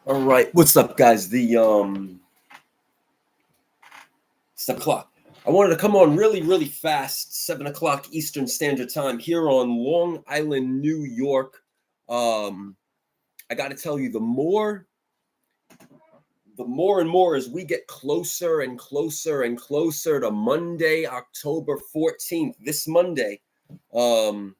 All right, what's up, guys? It's 7 o'clock. I wanted to come on really fast. 7 o'clock Eastern Standard Time here on Long Island, New York. I got to tell you, the more and more as we get closer and closer and closer to Monday, October 14th. This Monday, um,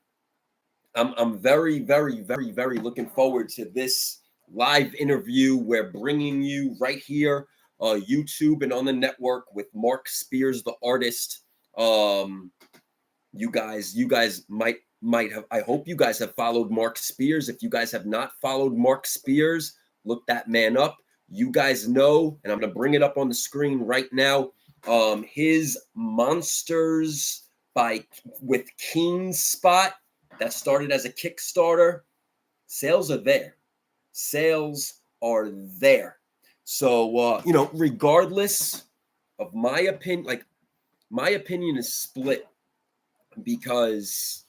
I'm very looking forward to this live interview we're bringing you right here, YouTube and on the network with Mark Spears, the artist. Um, you guys might have. I hope you guys have followed Mark Spears. If you guys have not followed Mark Spears, look that man up. You guys know, and I'm gonna bring it up on the screen right now. His Monsters by with Keen Spot that started as a Kickstarter. Sales are there. Sales are there. So regardless of my opinion, like my opinion is split because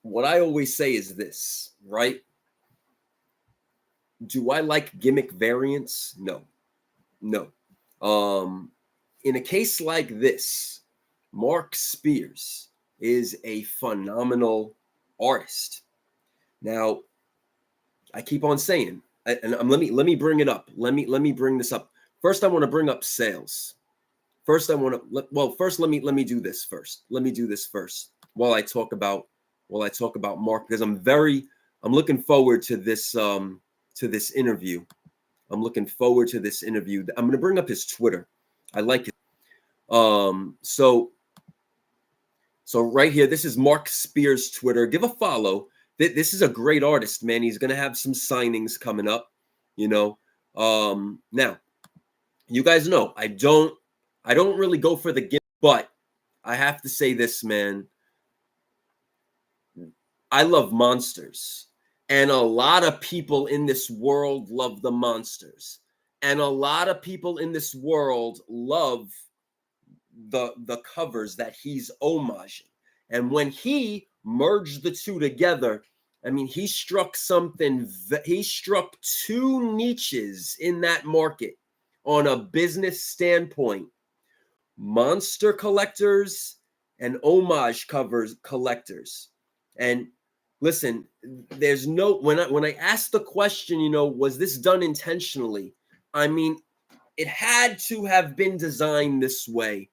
what I always say is this, right? Do I like gimmick variants? No. In a case like this, Mark Spears is a phenomenal artist. Now, I keep on saying, and let me bring it up. Let me bring this up. First, I want to bring up sales. First, let me do this first. Let me do this first while I talk about Mark, because I'm looking forward to this interview. I'm looking forward to this interview. I'm going to bring up his Twitter. I like it. So right here, this is Mark Spears' Twitter. Give a follow. This is a great artist, man. He's going to have some signings coming up, Now, you guys know I don't really go for the gimmick, but I have to say this, man. I love monsters. And a lot of people in this world love the monsters. And a lot of people in this world love the covers that he's homaging. And when he merged the two together, I mean, he struck two niches in that market on a business standpoint. Monster collectors and homage covers collectors. And listen, there's no when I asked the question, was this done intentionally? I mean, it had to have been designed this way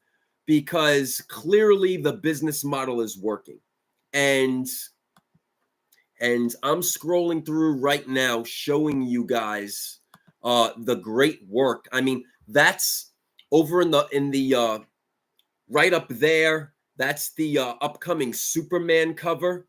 because clearly the business model is working. And I'm scrolling through right now showing you guys the great work. I mean, that's over in the right up there. That's the upcoming Superman cover.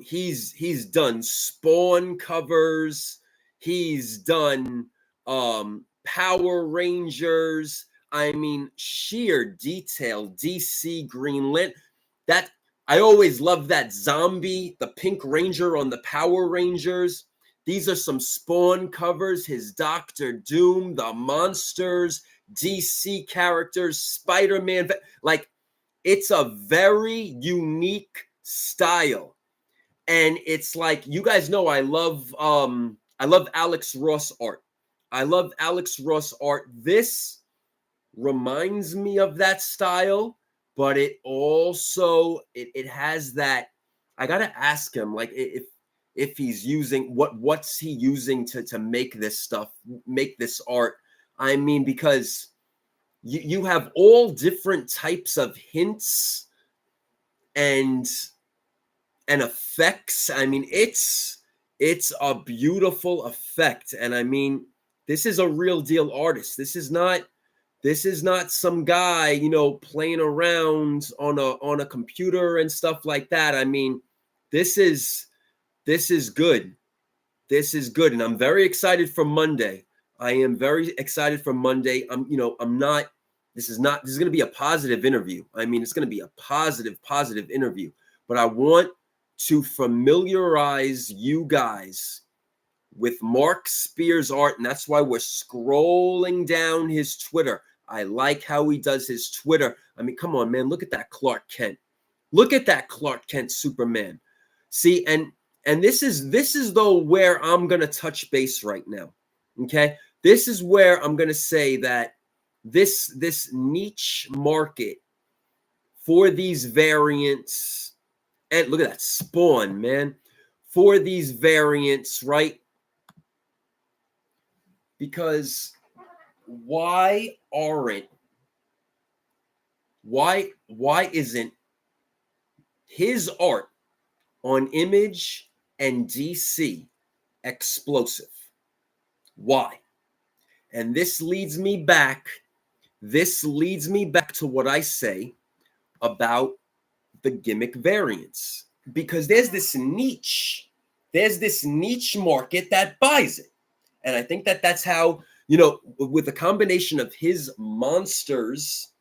He's done Spawn covers. He's done Power Rangers. I mean, sheer detail. DC Green Lantern. That I always love that zombie, the Pink Ranger on the Power Rangers. These are some Spawn covers. His Doctor Doom, the monsters, DC characters, Spider-Man. Like, it's a very unique style. And it's like, you guys know I love Alex Ross art. I love Alex Ross art. This reminds me of that style, but it also it has that. I gotta ask him, like, if he's using what's he using to make this stuff, make this art. I mean, because you have all different types of hints and effects. I mean, it's a beautiful effect. And I mean, this is a real deal artist. This is not some guy, playing around on a computer and stuff like that. I mean, this is good. This is good. And I'm very excited for Monday. I am very excited for Monday. This is going to be a positive interview. I mean, it's going to be a positive interview, but I want to familiarize you guys with Mark Spears' art, and that's why we're scrolling down his Twitter. I like how he does his Twitter. I mean, come on, man. Look at that Clark Kent. Look at that Clark Kent Superman. See, and And this is though where I'm gonna touch base right now. Okay, this is where I'm gonna say that this niche market for these variants, and look at that spawn, man, for these variants, right? Because why isn't his art on Image and DC explosive? Why? And this leads me back to what I say about the gimmick variants, because there's this niche market that buys it. And I think that that's how, with a combination of his monsters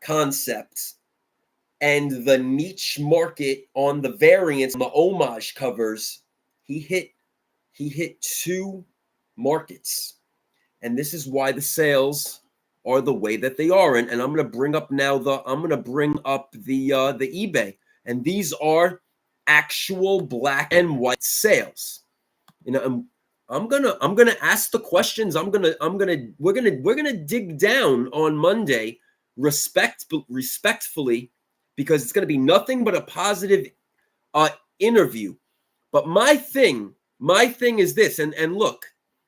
concepts and the niche market on the variants, on the homage covers, he hit two markets. And this is why the sales are the way that they are. And I'm gonna bring up now the eBay. And these are actual black and white sales. I'm gonna ask the questions. We're gonna dig down on Monday respectfully, because it's gonna be nothing but a positive interview. But my thing is this, and look,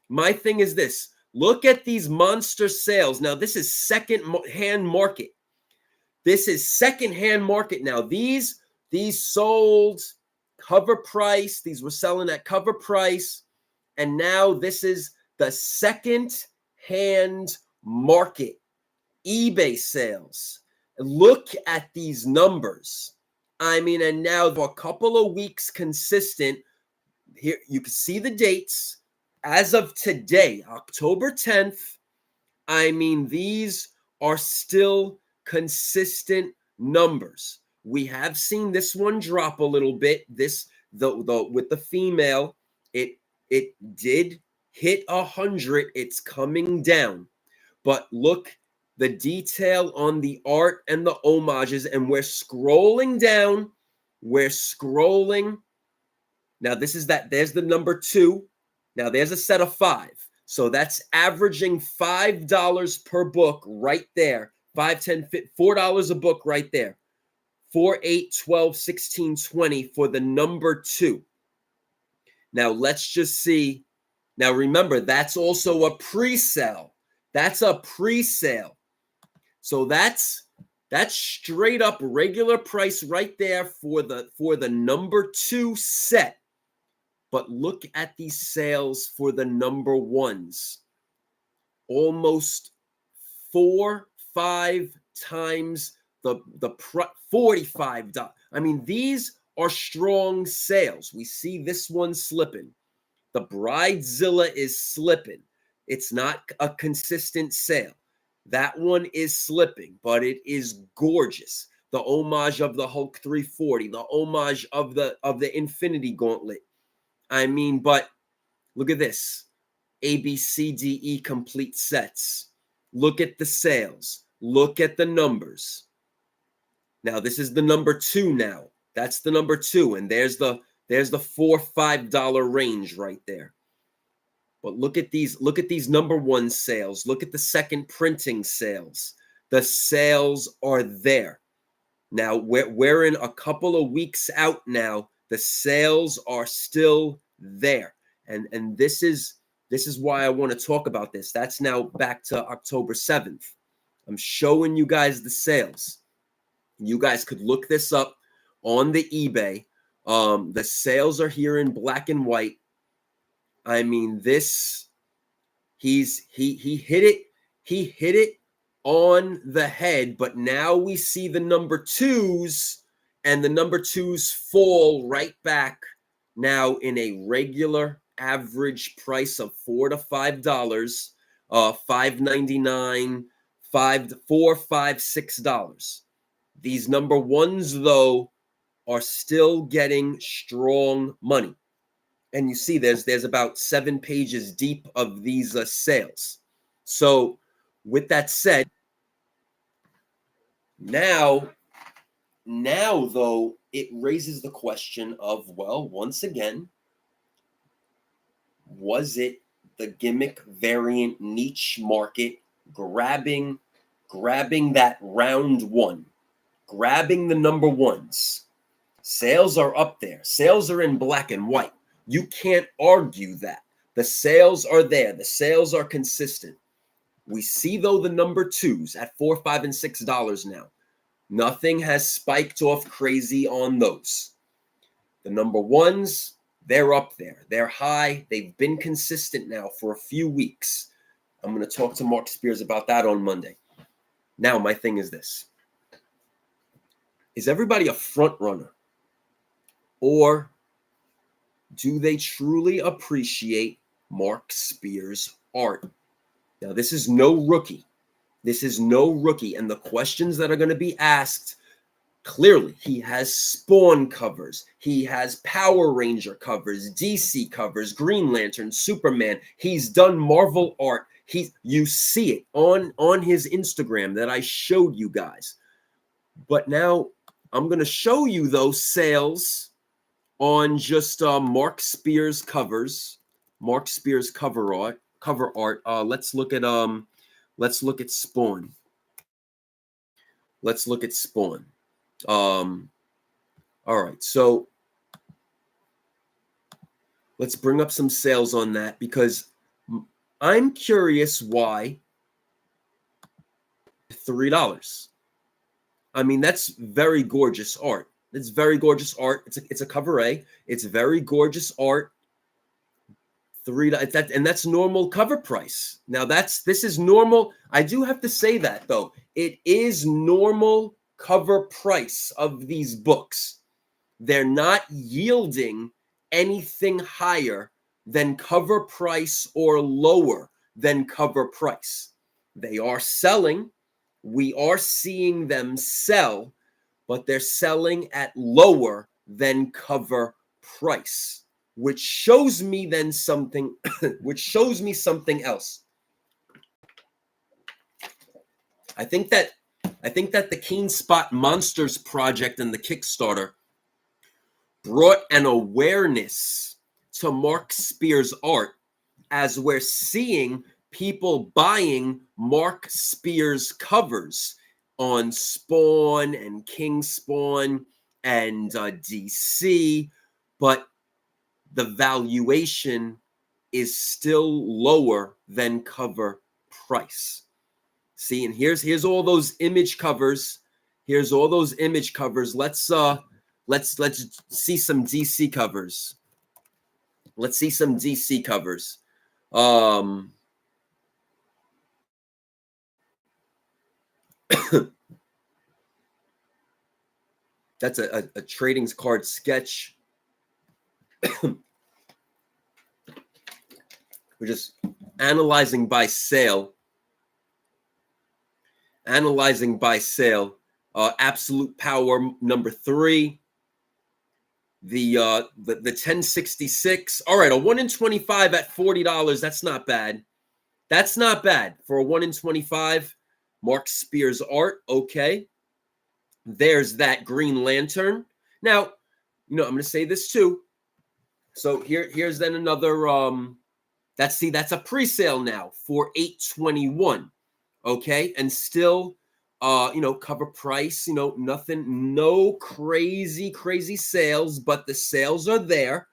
my thing is this. Look at these monster sales. Now, this is second-hand market. This is second-hand market now. These sold cover price. These were selling at cover price. And now this is the second-hand market. eBay sales. Look at these numbers. I mean, and now for a couple of weeks consistent. Here you can see the dates. As of today, October 10th, I mean, these are still consistent numbers. We have seen this one drop a little bit. This the with the female, it did hit 100. It's coming down. But look, the detail on the art and the homages, and we're scrolling down. We're scrolling. Now, there's the number 2. Now, there's a set of 5. So that's averaging $5 per book right there. 5, 10, $4 a book right there. 4, 8, 12, 16, 20 for the number 2. Now, let's just see. Now, remember, that's also a pre-sale. That's a pre-sale. So that's straight up regular price right there for the number 2 set. But look at these sales for the number 1s. Almost 4-5 times the $45. I mean, these are strong sales. We see this one slipping. The Bridezilla is slipping. It's not a consistent sale. That one is slipping, but it is gorgeous. The homage of the Hulk 340, the homage of the Infinity Gauntlet. I mean, but look at this. A, B, C, D, E complete sets. Look at the sales. Look at the numbers. Now, this is the number 2 now. That's the number 2. And there's the $4-5 range right there. But look at these number 1 sales. Look at the second printing sales. The sales are there. Now, we're in a couple of weeks out now. The sales are still there. And this is why I want to talk about this. That's now back to October 7th. I'm showing you guys the sales. You guys could look this up on the eBay. The sales are here in black and white. I mean, this he hit it. He hit it on the head, but now we see the number 2s, and the number 2s fall right back now in a regular average price of $4 to $5, $5.99, $4, $5, $6. These number 1s, though, are still getting strong money. And you see there's about 7 pages deep of these sales. So with that said, now though, it raises the question of, well, once again, was it the gimmick variant niche market grabbing that round one, grabbing the number ones? Sales are up there. Sales are in black and white. You can't argue that. The sales are there. The sales are consistent. We see, though, the number twos at $4, $5, and $6 now. Nothing has spiked off crazy on those. The number ones, they're up there. They're high. They've been consistent now for a few weeks. I'm going to talk to Mark Spears about that on Monday. Now, my thing is this. Is everybody a front runner? Or do they truly appreciate Mark Spears' art? Now, this is no rookie. This is no rookie. And the questions that are going to be asked, clearly, he has Spawn covers. He has Power Ranger covers, DC covers, Green Lantern, Superman. He's done Marvel art. You see it on his Instagram that I showed you guys. But now I'm going to show you those sales on just Mark Spears covers, Mark Spears cover art. Let's look at Spawn. Let's look at Spawn. All right, so let's bring up some sales on that because I'm curious why $3. I mean, that's very gorgeous art. It's very gorgeous art. It's a cover A. It's very gorgeous art. $3, and that's normal cover price. Now this is normal. I do have to say that though. It is normal cover price of these books. They're not yielding anything higher than cover price or lower than cover price. They are selling. We are seeing them sell, but they're selling at lower than cover price, which shows me then something, which shows me something else. I think that the Keen Spot Monsters project and the Kickstarter brought an awareness to Mark Spears' art as we're seeing people buying Mark Spears covers on Spawn and King Spawn and DC, but the valuation is still lower than cover price. See, and here's all those image covers. Here's all those image covers. Let's see some DC covers. Let's see some DC covers. That's a trading card sketch. We're just analyzing by sale. Analyzing by sale. Absolute Power number 3. The 1066. All right, a 1 in 25 at $40. That's not bad. That's not bad for a 1 in 25. Mark Spears art. Okay. There's that Green Lantern. Now, I'm going to say this too. So here's then another. That's a pre-sale now for $8.21. Okay, and still, cover price. Nothing, no crazy sales, but the sales are there.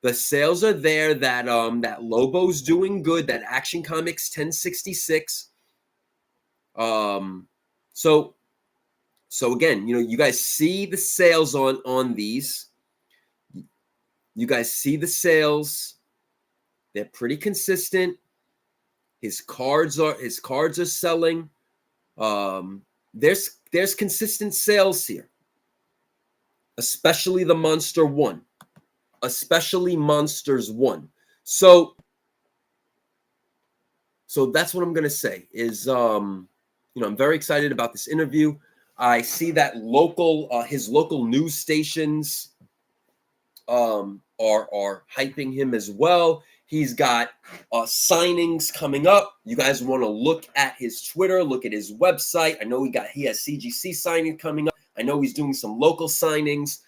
The sales are there. That Lobo's doing good. That Action Comics 1066. So again, you guys see the sales on these. You guys see the sales. They're pretty consistent. His cards are selling. There's consistent sales here. Especially the Monster 1. Especially Monsters 1. So that's what I'm going to say is I'm very excited about this interview. I see that his local news stations are hyping him as well. He's got signings coming up. You guys want to look at his Twitter, look at his website. I know he has CGC signing coming up. I know he's doing some local signings.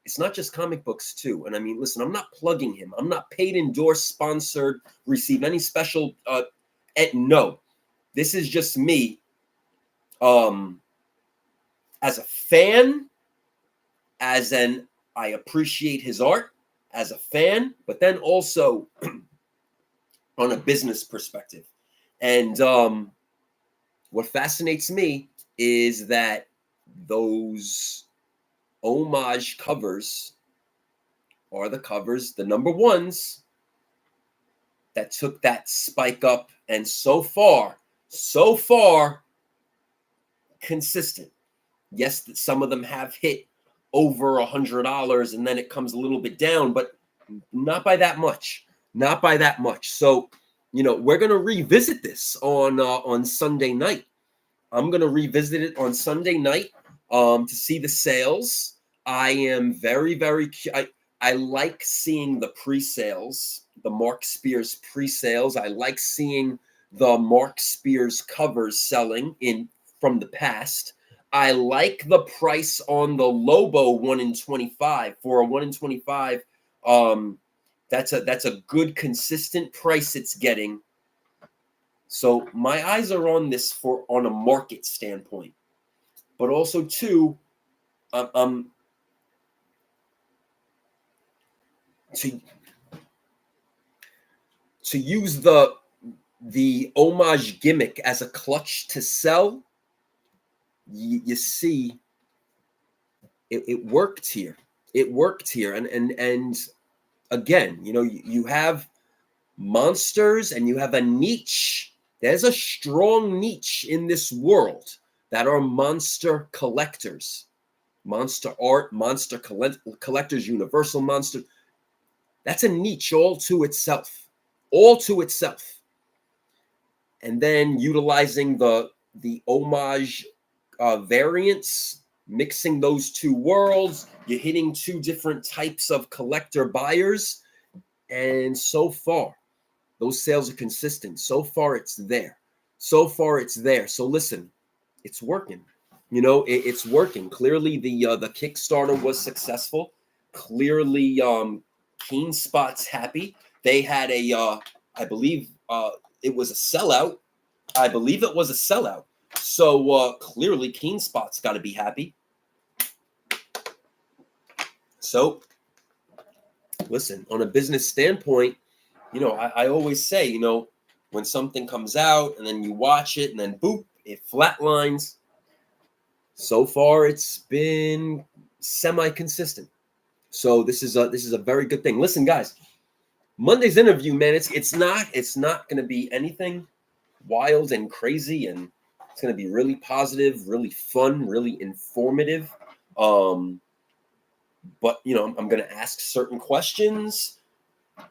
It's not just comic books too. And I mean, listen, I'm not plugging him. I'm not paid, endorsed, sponsored, receive any special. No, this is just me. As a fan, I appreciate his art as a fan, but then also on a business perspective. And what fascinates me is that those homage covers are the covers, the number ones that took that spike up, and so far consistent. Yes, that some of them have hit over $100, and then it comes a little bit down, but not by that much. Not by that much. So, we're gonna revisit this on Sunday night. I'm gonna revisit it on Sunday night to see the sales. I am very, very. I like seeing the pre-sales, the Mark Spears pre-sales. I like seeing the Mark Spears covers selling from the past. I like the price on the Lobo 1 in 25 for a 1 in 25. That's a good consistent price it's getting. So my eyes are on this on a market standpoint, but also too, to use the homage gimmick as a clutch to sell. You see, it worked here. It worked here, and again, you have monsters and you have a niche. There's a strong niche in this world that are monster collectors, monster art, monster collectors, universal monster. That's a niche all to itself. And then utilizing the homage variants, mixing those two worlds, you're hitting two different types of collector buyers. And so far, those sales are consistent. So far, it's there. So listen, it's working. It's working. Clearly, the Kickstarter was successful. Clearly, Keen Spot's happy. They had I believe it was a sellout. So clearly, Keen Spot's got to be happy. So, listen, on a business standpoint, I always say, when something comes out and then you watch it and then boop, it flatlines. So far, it's been semi-consistent. So this is a very good thing. Listen, guys, Monday's interview, man, it's not going to be anything wild and crazy, and it's going to be really positive, really fun, really informative. But I'm going to ask certain questions.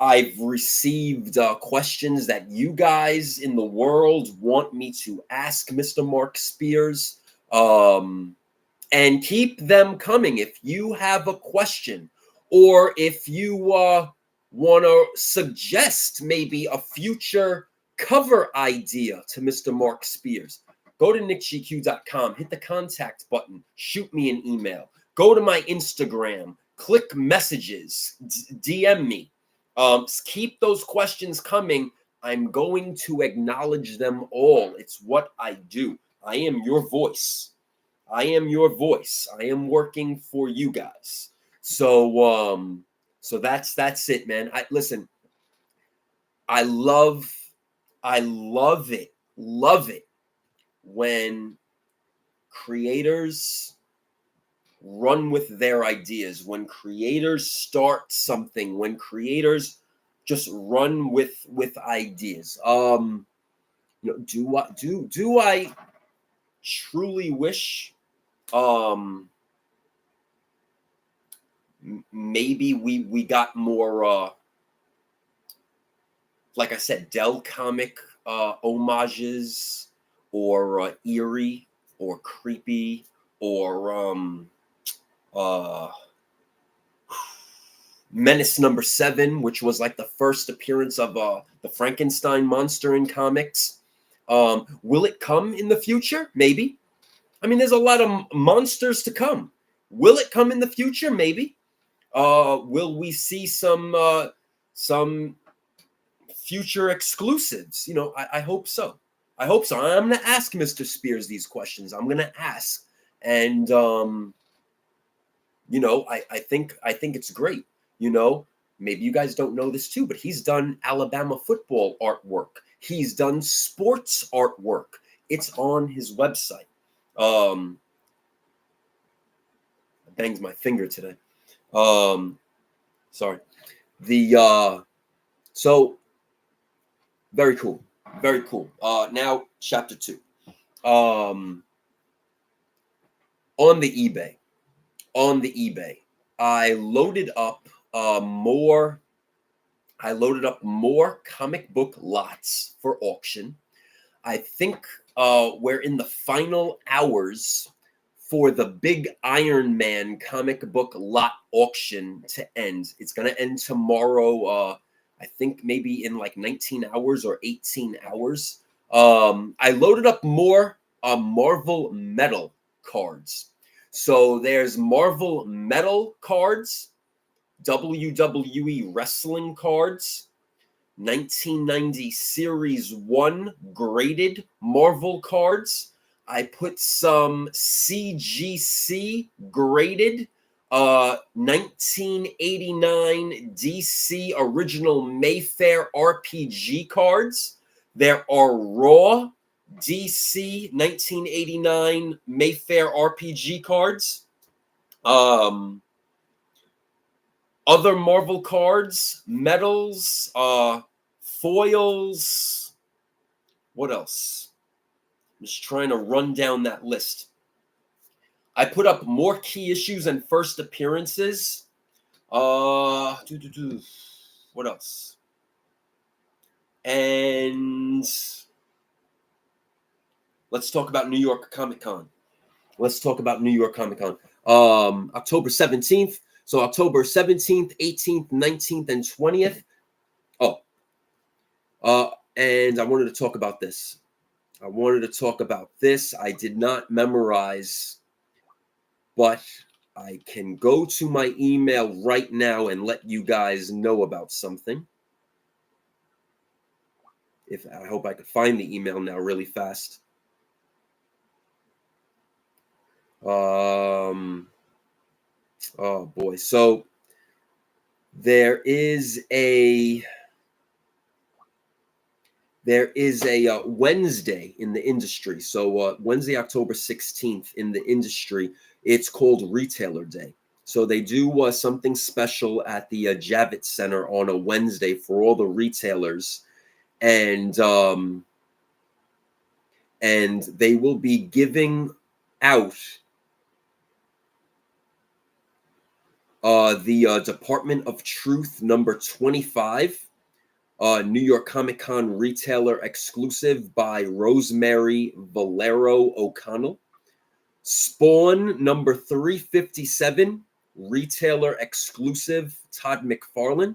I've received questions that you guys in the world want me to ask Mr. Mark Spears, and keep them coming. If you have a question, or if you want to suggest maybe a future cover idea to Mr. Mark Spears, go to nickgq.com, hit the contact button, shoot me an email, go to my Instagram, click messages, DM me. Keep those questions coming. I'm going to acknowledge them all. It's what I do. I am your voice. I am working for you guys. So that's it, man. Listen. I love it when creators run with their ideas, when creators start something, when creators just run with ideas. Do I truly wish maybe we got more like I said, Dell comic homages, or eerie, or creepy, or Menace number 7, which was like the first appearance of the Frankenstein monster in comics. Will it come in the future? Maybe. I mean, there's a lot of monsters to come. Will it come in the future? Maybe. Will we see some future exclusives? I hope so. I hope so. I'm gonna ask Mr. Spears these questions. I'm gonna ask, and I think it's great. Maybe you guys don't know this too, but he's done Alabama football artwork. He's done sports artwork. It's on his website. I banged my finger today. Sorry. So very cool. Very cool. Now chapter 2. On the eBay. I loaded up more comic book lots for auction. I think we're in the final hours for the big Iron Man comic book lot auction to end. It's going to end tomorrow. I think maybe in like 19 hours or 18 hours. I loaded up more Marvel Metal cards. So there's Marvel Metal cards, WWE wrestling cards, 1990 Series 1 graded Marvel cards. I put some CGC graded 1989 DC original Mayfair RPG cards. There are Raw DC 1989 Mayfair RPG cards. Other Marvel cards, medals, foils. What else? I'm just trying to run down that list. I put up more key issues and first appearances. What else? And let's talk about New York Comic Con. October 17th. So October 17th, 18th, 19th, and 20th. And I wanted to talk about this. I did not memorize, but I can go to my email right now and let you guys know about something. I hope I could find the email now really fast. Oh boy. So there is a Wednesday in the industry. So Wednesday, October 16th in the industry, it's called Retailer Day. So they do something special at the Javits Center on a Wednesday for all the retailers. And they will be giving out the Department of Truth number 25. New York Comic Con retailer exclusive by Rosemary Valero O'Connell. Spawn number 357, retailer exclusive, Todd McFarlane.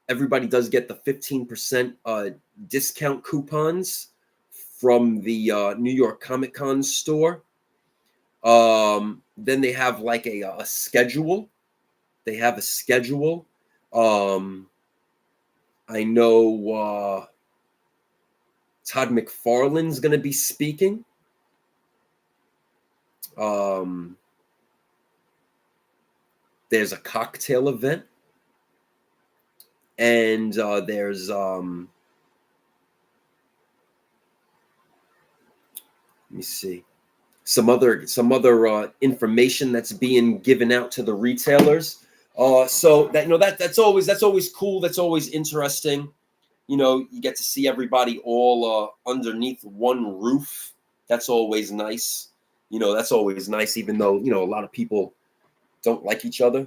Everybody does get the 15% discount coupons from the New York Comic Con store. Then they have like a schedule. I know Todd McFarlane's going to be speaking. There's a cocktail event. And there's let me see, some other information that's being given out to the retailers. So that's always cool. That's always interesting. You get to see everybody all underneath one roof. That's always nice. That's always nice, even though a lot of people don't like each other.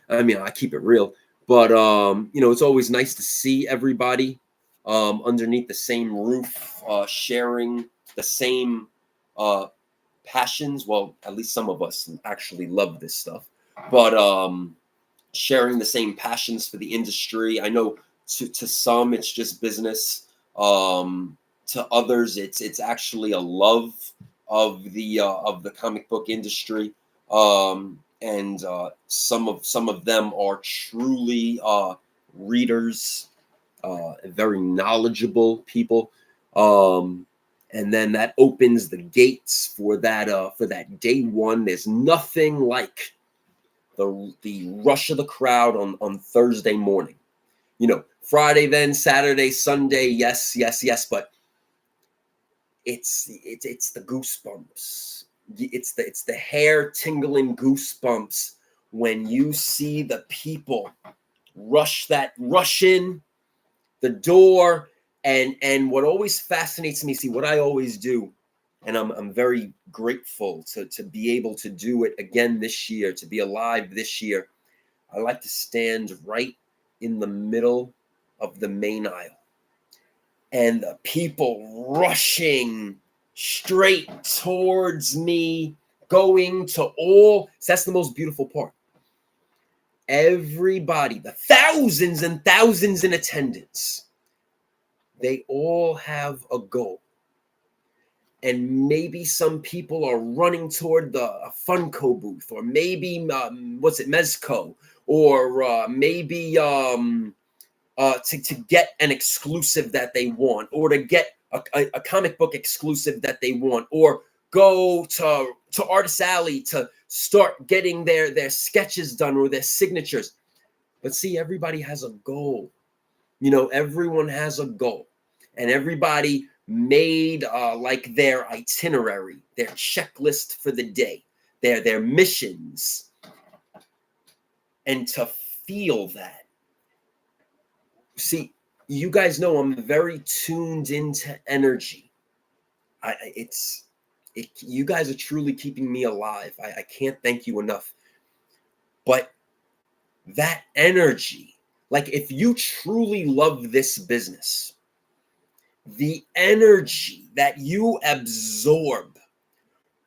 I mean, I keep it real, but it's always nice to see everybody underneath the same roof, sharing the same passions. Well, at least some of us actually love this stuff, but sharing the same passions for the industry. I know to some it's just business. To to others, it's actually a love of the comic book industry. And some of them are truly readers, very knowledgeable people. And then that opens the gates for that day one. There's nothing like the rush of the crowd on Thursday morning. Friday, then Saturday, Sunday, yes, yes, yes, but it's the goosebumps. It's the hair tingling goosebumps when you see the people rush in the door. And what always fascinates me, see what I always do, and I'm very grateful to be able to do it again this year, to be alive this year. I like to stand right in the middle of the main aisle, and the people rushing straight towards me, going to all. So that's the most beautiful part. Everybody, the thousands and thousands in attendance, they all have a goal. And maybe some people are running toward the Funko booth, or maybe Mezco, or maybe to get an exclusive that they want, or to get a comic book exclusive that they want, or go to Artist Alley to start getting their sketches done or their signatures. But see, everybody has a goal. Everyone has a goal, and everybody made like their itinerary, their checklist for the day, their missions. And to feel that, see, you guys know I'm very tuned into energy. You guys are truly keeping me alive. I can't thank you enough. But that energy, like if you truly love this business, the energy that you absorb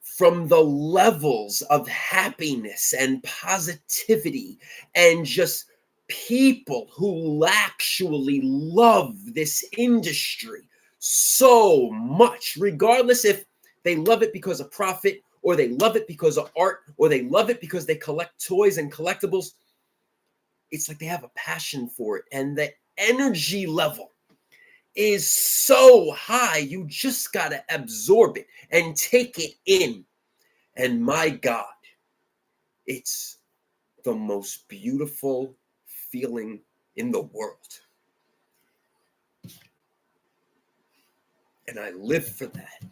from the levels of happiness and positivity and just people who actually love this industry so much, regardless if they love it because of profit, or they love it because of art, or they love it because they collect toys and collectibles. It's like they have a passion for it, and the energy level is so high. You just got to absorb it and take it in. And my God, it's the most beautiful feeling in the world. And I live for that.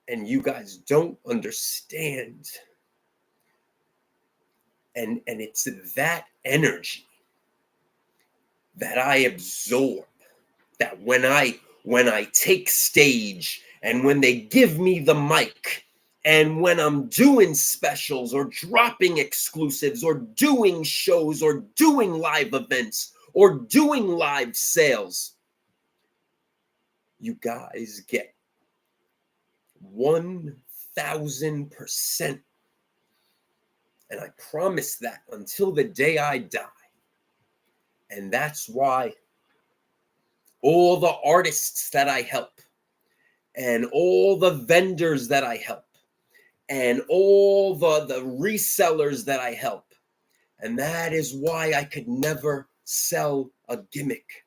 And you guys don't understand. And it's that energy that I absorb, that when I take stage, and when they give me the mic, and when I'm doing specials or dropping exclusives or doing shows or doing live events or doing live sales, you guys get 1,000%. And I promise that until the day I die. And that's why all the artists that I help, and all the vendors that I help, and all the resellers that I help, and that is why I could never sell a gimmick.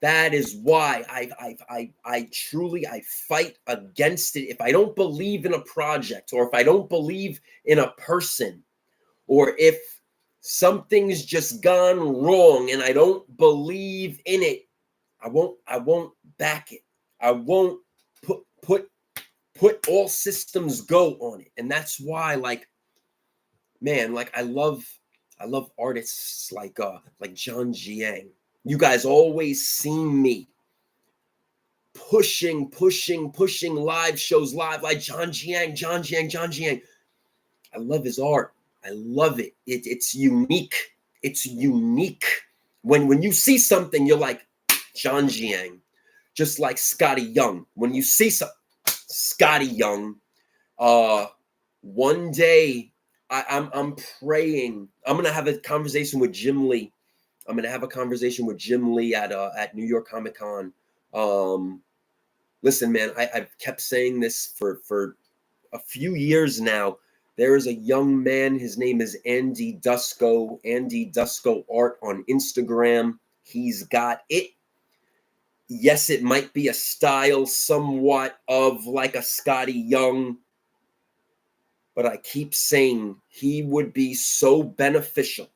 That is why I truly fight against it. If I don't believe in a project, or if I don't believe in a person, or if something's just gone wrong and I don't believe in it, I won't back it. I won't put all systems go on it. And that's why, like, man, like I love artists like John Jiang. You guys always seen me pushing live shows, live, like John Jiang. I love his art. I love it. It's unique. It's unique. When you see something, you're like, John Jiang. Just like Scotty Young. When you see something, Scotty Young. One day, I'm praying. I'm gonna have a conversation with Jim Lee. I'm gonna have a conversation with Jim Lee at New York Comic Con. listen, man, I've kept saying this for a few years now. There is a young man. His name is Andy Dusko. Andy Dusko Art on Instagram. He's got it. Yes, it might be a style somewhat of like a Scotty Young, but I keep saying he would be so beneficial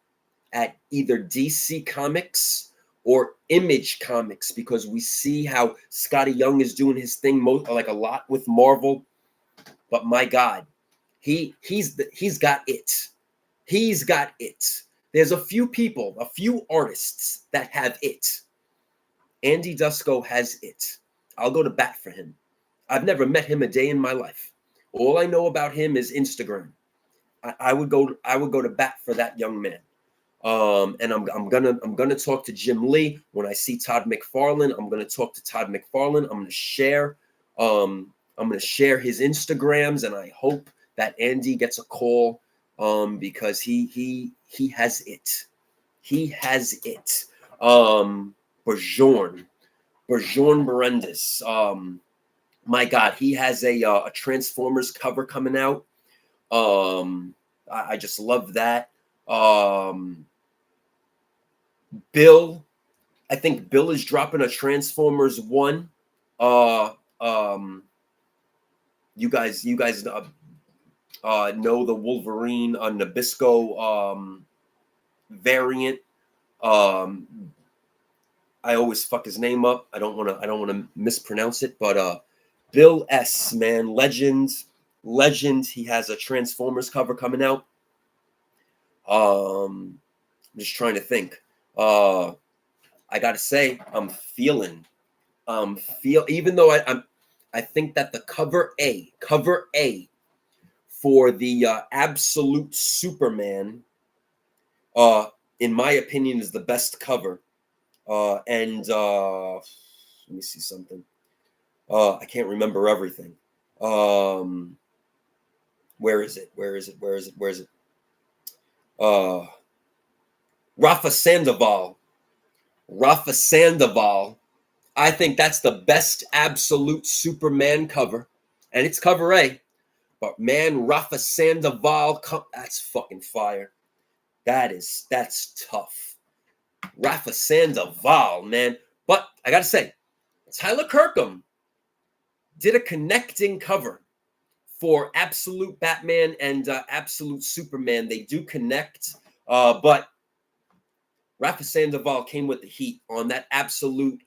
at either DC Comics or Image Comics, because we see how Scotty Young is doing his thing like a lot with Marvel. But my God, he's got it. He's got it. There's a few people, a few artists that have it. Andy Dusko has it. I'll go to bat for him. I've never met him a day in my life. All I know about him is Instagram. I would go to bat for that young man. And I'm gonna talk to Jim Lee when I see Todd McFarlane. I'm gonna talk to Todd McFarlane. I'm gonna share his Instagrams, and I hope that Andy gets a call because he has it. He has it. Bjorn Berendis. My God, he has a Transformers cover coming out. I just love that. Bill, I think Bill is dropping a Transformers 1. You guys know the Wolverine Nabisco variant. I always fuck his name up. I don't want to mispronounce it, but Bill S, man, legend. He has a Transformers cover coming out. I'm just trying to think. I gotta say, even though I think that the cover A for the Absolute Superman, in my opinion, is the best cover. And let me see something. I can't remember everything. Where is it? Rafa Sandoval. I think that's the best Absolute Superman cover, and it's cover A. But man, Rafa Sandoval, that's fucking fire. That's tough. Rafa Sandoval, man. But I gotta say, Tyler Kirkham did a connecting cover for Absolute Batman and Absolute Superman. They do connect, but Rafa Sandoval came with the heat on that Absolute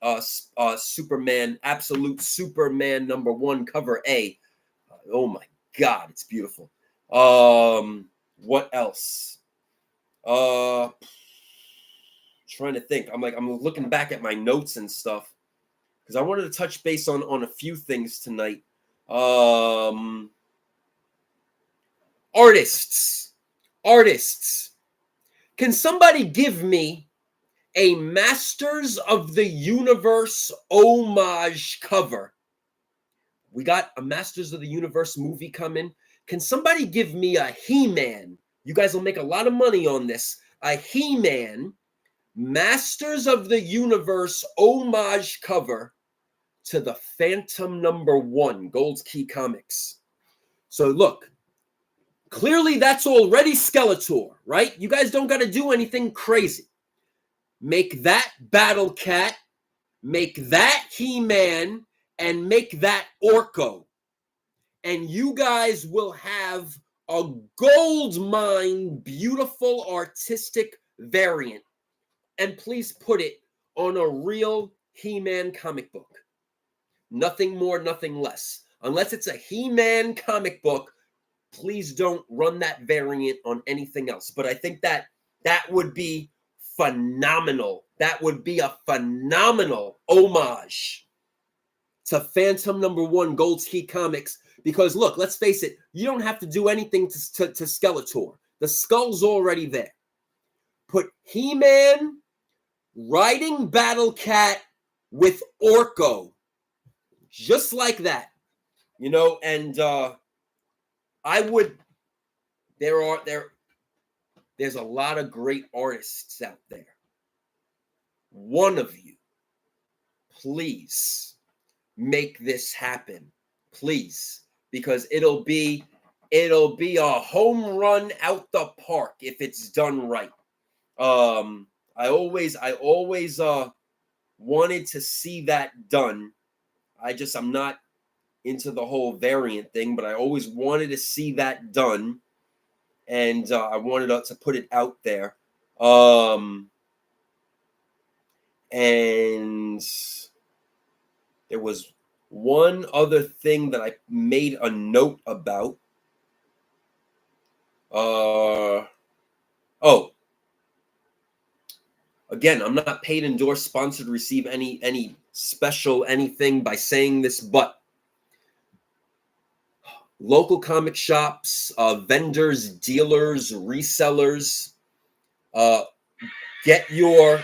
Superman #1 cover A. Oh my God, it's beautiful. What else? Trying to think. I'm looking back at my notes and stuff because I wanted to touch base on a few things tonight. Artists. Can somebody give me a Masters of the Universe homage cover? We got a Masters of the Universe movie coming. Can somebody give me a He-Man? You guys will make a lot of money on this. A He-Man Masters of the Universe homage cover to the Phantom #1, Gold's Key Comics. So look, clearly that's already Skeletor, right? You guys don't got to do anything crazy. Make that Battle Cat, make that He-Man, and make that Orko. And you guys will have a gold mine, beautiful, artistic variant. And please put it on a real He-Man comic book. Nothing more, nothing less. Unless it's a He-Man comic book, please don't run that variant on anything else. But I think that would be phenomenal. That would be a phenomenal homage to Phantom #1 Gold's Key Comics. Because look, let's face it, you don't have to do anything to Skeletor. The skull's already there. Put He-Man riding Battle Cat with Orko. Just like that. And I would there's a lot of great artists out there. One of you, please make this happen, please, because it'll be a home run out the park if it's done right. I always wanted to see that done. I'm not into the whole variant thing, but I always wanted to see that done, and I wanted to put it out there. And there was one other thing that I made a note about. Again, I'm not paid, endorsed, sponsored, receive any special anything by saying this, but local comic shops, vendors, dealers, resellers, get your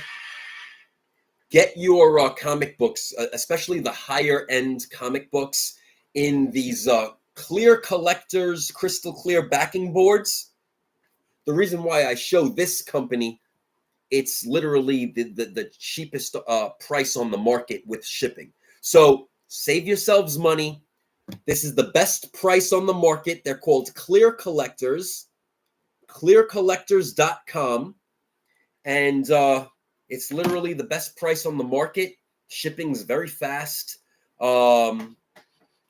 comic books, especially the higher end comic books, in these clear collectors, crystal clear backing boards. The reason why I show this company, it's literally the cheapest price on the market with shipping. So save yourselves money. This is the best price on the market. They're called Clear Collectors, clearcollectors.com. And it's literally the best price on the market. Shipping's very fast. And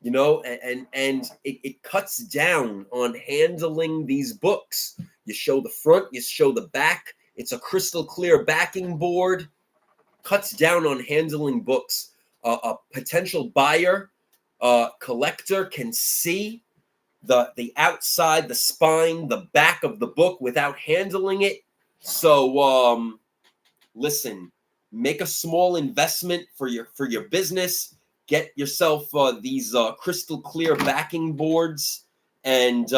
it cuts down on handling these books. You show the front, you show the back. It's a crystal clear backing board. Cuts down on handling books. A potential buyer, collector can see the outside, the spine, the back of the book without handling it. So listen, make a small investment for your business. Get yourself these crystal clear backing boards, and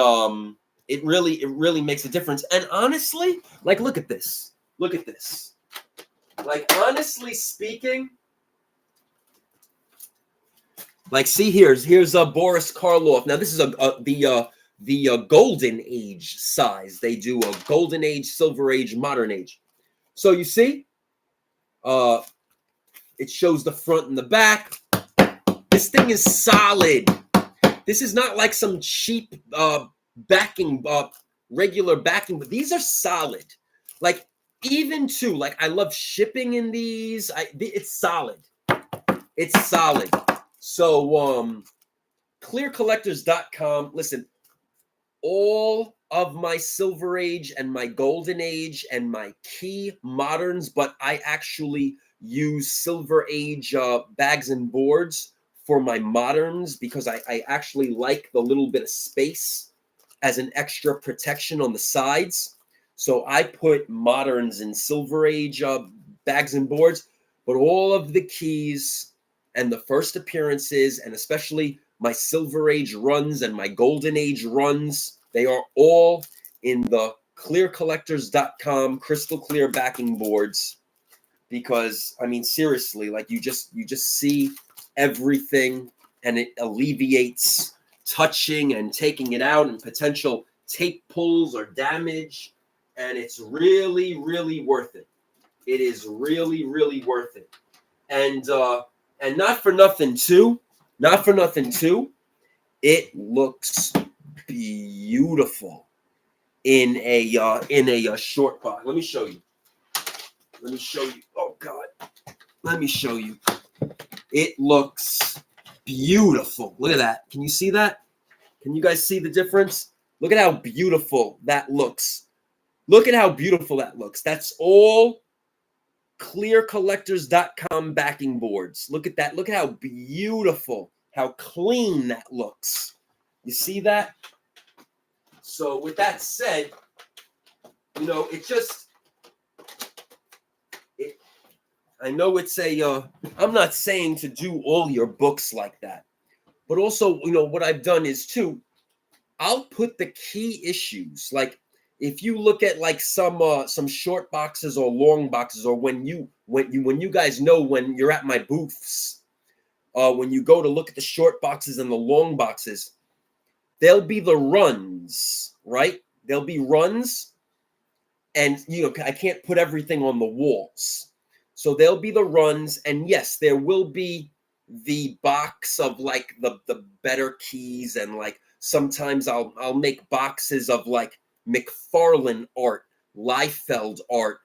it really makes a difference. And honestly, like, look at this. Like, honestly speaking, like, see, here's Boris Karloff. Now this is the golden age size. They do a golden age, silver age, modern age. So you see, it shows the front and the back. This thing is solid. This is not like some cheap backing, regular backing, but these are solid. Like, even too, like, I love shipping in these. It's solid. It's solid. So clearcollectors.com. Listen, all of my silver age and my golden age and my key moderns, but I actually use silver age bags and boards for my moderns because I actually like the little bit of space as an extra protection on the sides. So I put moderns and silver age bags and boards, but all of the keys and the first appearances, and especially my silver age runs and my golden age runs, they are all in the clearcollectors.com crystal clear backing boards. Because, I mean, seriously, like, you just see everything, and it alleviates touching and taking it out and potential tape pulls or damage. And it's really, really worth it. It is really, really worth it. And not for nothing too, it looks beautiful in a short box. Let me show you. Oh God. Let me show you. It looks beautiful. Look at that. Can you see that? Can you guys see the difference? Look at how beautiful that looks. That's all clearcollectors.com backing boards. Look at that. Look at how beautiful, how clean that looks. You see that? So with that said, I know it's I'm not saying to do all your books like that, but also, what I've done is too, I'll put the key issues. Like, if you look at like some short boxes or long boxes, or when you guys know, when you're at my booths, when you go to look at the short boxes and the long boxes, there'll be the runs, right? There'll be runs, and I can't put everything on the walls. So there'll be the runs, and yes, there will be the box of like the better keys, and like sometimes I'll make boxes of like McFarlane art, Liefeld art,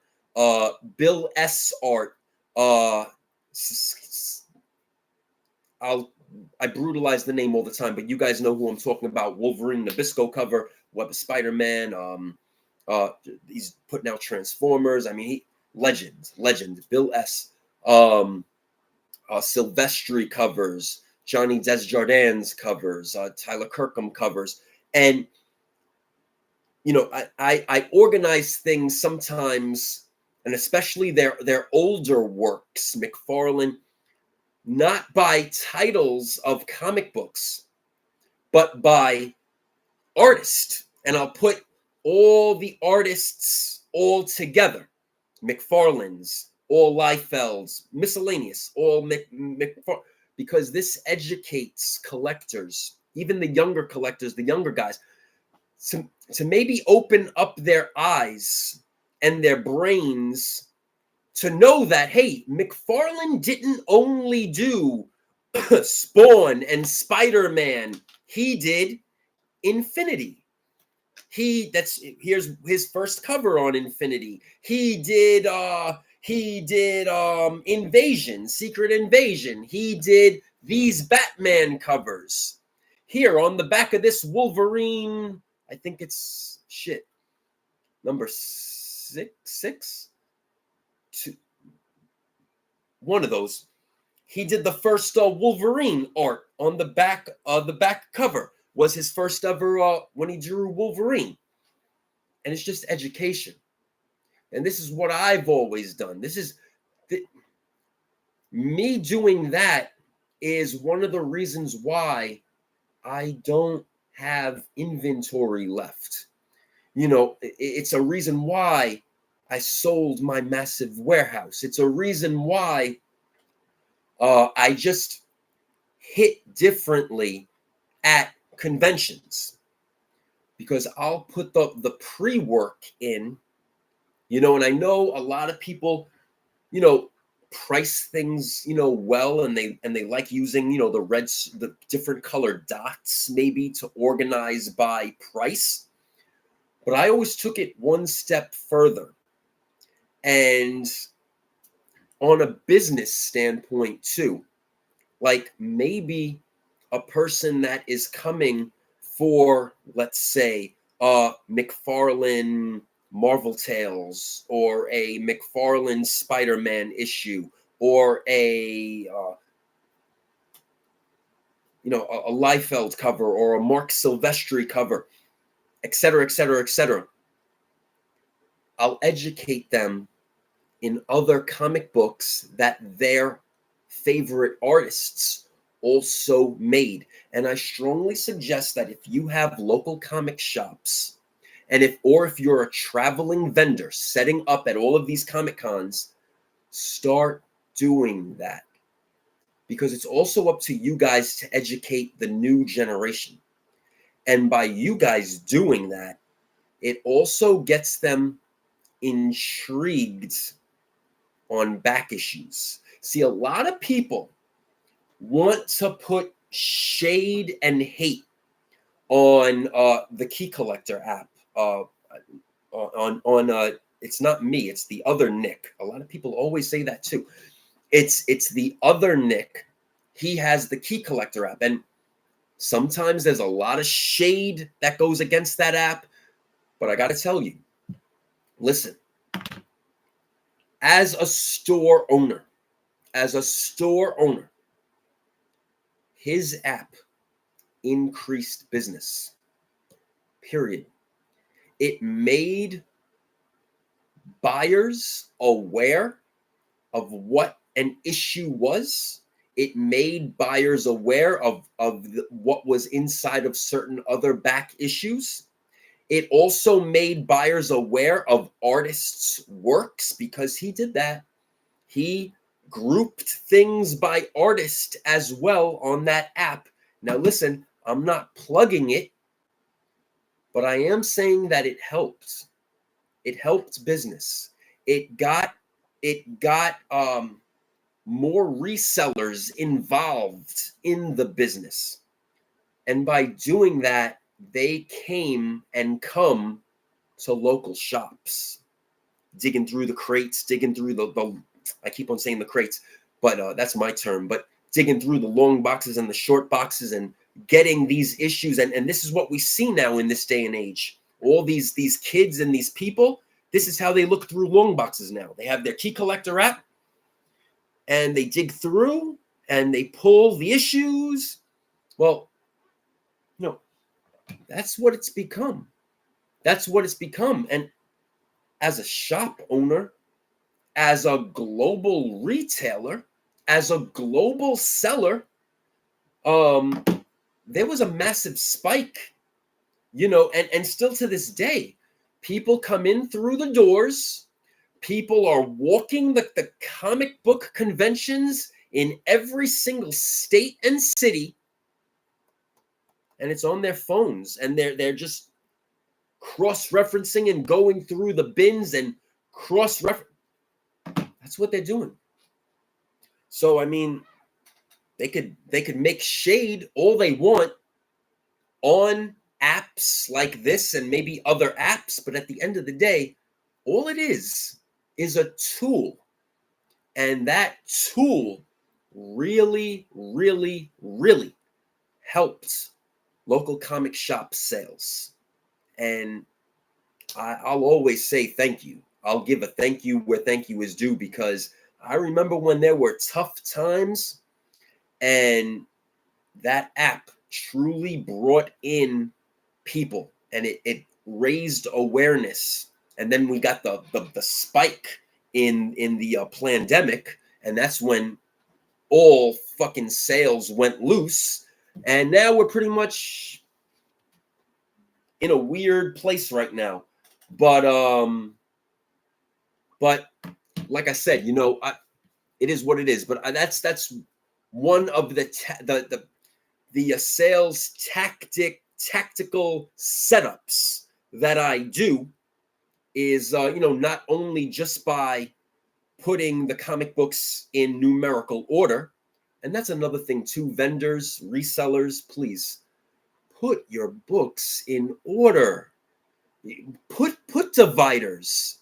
Bill S art, uh I'll I brutalize the name all the time, but you guys know who I'm talking about. Wolverine Nabisco cover, Web of Spider-Man. Uh, he's putting out Transformers. I mean, legend. Bill S. Silvestri covers, Johnny Desjardins covers, Tyler Kirkham covers, and I organize things sometimes, and especially their older works, McFarlane, not by titles of comic books, but by artist. And I'll put all the artists all together. McFarlane's, all Liefeld's, miscellaneous, all because this educates collectors, even the younger collectors, the younger guys, to maybe open up their eyes and their brains to know that, hey, McFarlane didn't only do Spawn and Spider-Man. He did Infinity. Here's his first cover on Infinity. He did Invasion, Secret Invasion. He did these Batman covers. Here on the back of this Wolverine, I think it's number six, two, one of those. He did the first Wolverine art on the back. The back cover was his first ever when he drew Wolverine. And it's just education. And this is what I've always done. Me doing that is one of the reasons why I don't have inventory left. It's a reason why I sold my massive warehouse. It's a reason why I just hit differently at conventions, because I'll put the pre-work in, and I know a lot of people, price things, well, and they like using, the different colored dots maybe to organize by price. But I always took it one step further. And on a business standpoint too, like maybe a person that is coming for, let's say, McFarlane Marvel Tales, or a McFarlane Spider-Man issue, or a Liefeld cover, or a Mark Silvestri cover, etc., etc., etc. I'll educate them in other comic books that their favorite artists also made. And I strongly suggest that if you have local comic shops, and if you're a traveling vendor setting up at all of these Comic Cons, start doing that. Because it's also up to you guys to educate the new generation. And by you guys doing that, it also gets them intrigued on back issues. See, a lot of people want to put shade and hate on the Key Collector app. It's not me, it's the other Nick. A lot of people always say that too. It's the other Nick. He has the Key Collector app, and sometimes there's a lot of shade that goes against that app. But I got to tell you, listen, as a store owner, his app increased business. Period. It made buyers aware of what an issue was. It made buyers aware of what was inside of certain other back issues. It also made buyers aware of artists' works, because he did that. He grouped things by artist as well on that app. Now, listen, I'm not plugging it, but I am saying that it helped. It helped business. It got more resellers involved in the business. And by doing that, they came and come to local shops, digging through the crates, digging through the I keep on saying the crates, but that's my term, but digging through the long boxes and the short boxes and getting these issues. And this is what we see now in this day and age. All these kids and these people, this is how they look through long boxes now. They have their key collector app and they dig through and they pull the issues. Well, no, that's what it's become. That's what it's become. And as a shop owner, as a global retailer, as a global seller, there was a massive spike, and still to this day, people come in through the doors. People are walking the comic book conventions in every single state and city, and it's on their phones, and they're just cross-referencing and going through the bins and cross-reference. That's what they're doing. So I mean, they could make shade all they want on apps like this and maybe other apps, but at the end of the day, all it is a tool. And that tool really, really, really helps local comic shop sales. And I'll always say thank you. I'll give a thank you where thank you is due, because I remember when there were tough times and that app truly brought in people and it raised awareness. And then we got the spike in the pandemic, and that's when all fucking sales went loose. And now we're pretty much in a weird place right now. But like I said, it is what it is. But that's one of the sales tactical setups that I do is not only just by putting the comic books in numerical order, and that's another thing too. Vendors, resellers, please put your books in order. Put dividers.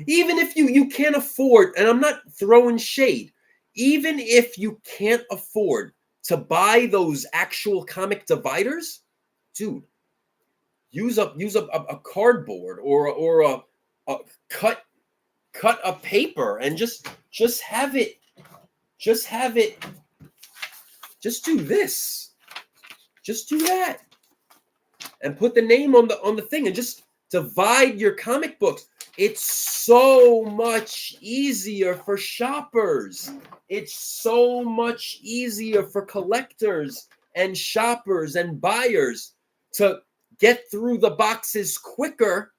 Even if you can't afford, and I'm not throwing shade, even if you can't afford to buy those actual comic dividers, dude, use up a cardboard or a cut a paper and just have it. Just do this. Just do that. And put the name on the thing and just divide your comic books. It's so much easier for shoppers. It's so much easier for collectors and shoppers and buyers to get through the boxes quicker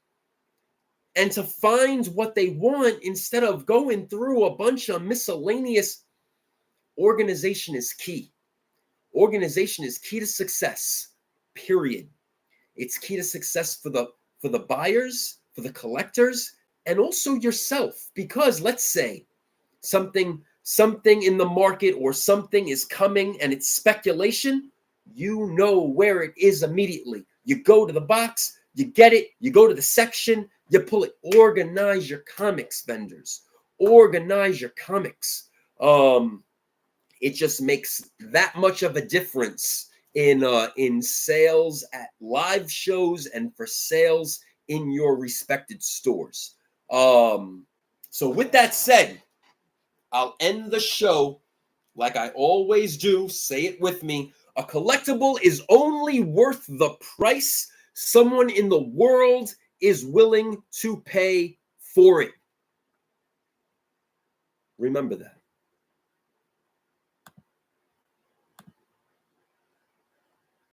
and to find what they want instead of going through a bunch of miscellaneous. Organization is key. Organization is key to success, period. It's key to success for the buyers, for the collectors, and also yourself. Because let's say something in the market or something is coming and it's speculation, you know where it is immediately. You go to the box, you get it, you go to the section, you pull it. Organize your comics, vendors. Organize your comics. It just makes that much of a difference in sales at live shows and for sales in your respected stores. So with that said, I'll end the show like I always do. Say it with me. A collectible is only worth the price someone in the world is willing to pay for it. Remember that.